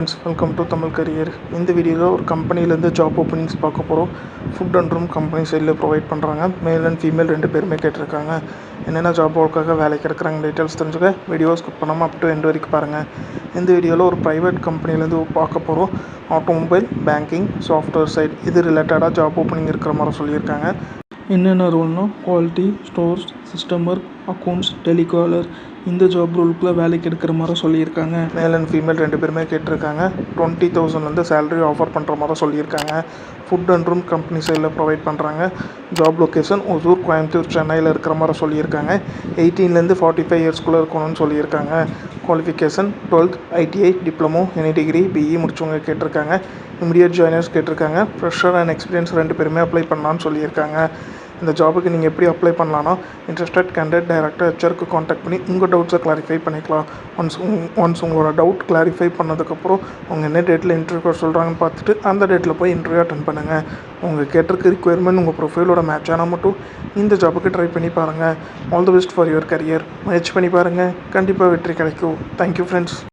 Welcome to Tamil career. இந்த வீடியோவில் ஒரு கம்பெனிலேருந்து ஜாப் ஓப்பனிங்ஸ் பார்க்க போகிறோம். ஃபுட் அண்ட் ரூம் கம்பெனி சைடில் ப்ரொவைட் பண்ணுறாங்க. மேல் அண்ட் ஃபீமேல் 2 பேருமே கேட்டிருக்காங்க. என்னென்ன ஜாப் ஒர்க்காக வேலைக்கு எடுக்கிறாங்க டீட்டெயில்ஸ் தெரிஞ்சுக்க வீடியோ ஸ்கிப் பண்ணாமல் அப் டு எண்ட் வரைக்கும் பாருங்கள். இந்த வீடியோவில் ஒரு ப்ரைவேட் கம்பெனிலேருந்து பார்க்க போகிறோம். ஆட்டோமொபைல், பேங்கிங், சாஃப்ட்வேர் சைட் இது ரிலேட்டடாக ஜாப் ஓப்பனிங் இருக்கிற மாதிரி சொல்லியிருக்காங்க. என்னென்ன ரோல்னா குவாலிட்டி, ஸ்டோர்ஸ், சிஸ்டமர், அக்கௌண்ட்ஸ், டெலிகாலர் இந்த ஜாப் ரோலுக்குள்ளே வேலைக்கு எடுக்கிற மாதிரி சொல்லியிருக்காங்க. மேல் அண்ட் ஃபீமேல் 2 பேருமே கேட்டிருக்காங்க. 20,000 சேலரி ஆஃபர் பண்ணுற மாதிரி சொல்லியிருக்காங்க. ஃபுட் அண்ட் ரூம் கம்பெனி சைடில் ப்ரொவைட் பண்ணுறாங்க. ஜாப் லொக்கேஷன் ஒசூர், கோயம்புத்தூர், சென்னையில் இருக்கிற மாதிரி சொல்லியிருக்காங்க. 18 45 இயர்ஸ்குள்ளே இருக்கணும்னு சொல்லியிருக்காங்க. Qualification 12th ITI, diploma, any degree, BE முடிச்சவங்க கேட்டிருக்காங்க. இமிடியட் ஜாயினர்ஸ் கேட்டிருக்காங்க. ஃப்ரெஷர் அண்ட் எக்ஸ்பீரியன்ஸ் 2 பேருமே அப்ளை பண்ணலான்னு சொல்லியிருக்காங்க. இந்த ஜாபுக்கு நீங்கள் எப்படி அப்ளை பண்ணலான்னா, இன்ட்ரெஸ்டட் கேண்டிடேட் டைரெக்டாக ஹெச்ஆருக்கு காண்டாக்ட் பண்ணி உங்கள் டவுட்ஸை கிளாரிஃபை பண்ணிக்கலாம். ஒன்ஸ் உங்களோட டவுட் கிளாரிஃபை பண்ணதுக்கப்புறம் அவங்க என்ன டேட்டில் இன்டர்வியூ சொல்கிறாங்கன்னு பார்த்துட்டு அந்த டேட்டில் போய் இன்டர்வியூ அட்டன் பண்ணுங்கள். உங்கள் கேட்டிருக்க ரிக்குயர்மெண்ட் உங்கள் ப்ரொஃபைலோட மேட்ச் ஆனால் மட்டும் இந்த ஜாபுக்கு ட்ரை பண்ணி பாருங்கள். All the best for your career. முயற்சி பண்ணி பாருங்கள், கண்டிப்பாக வெற்றி கிடைக்கும். Thank you friends.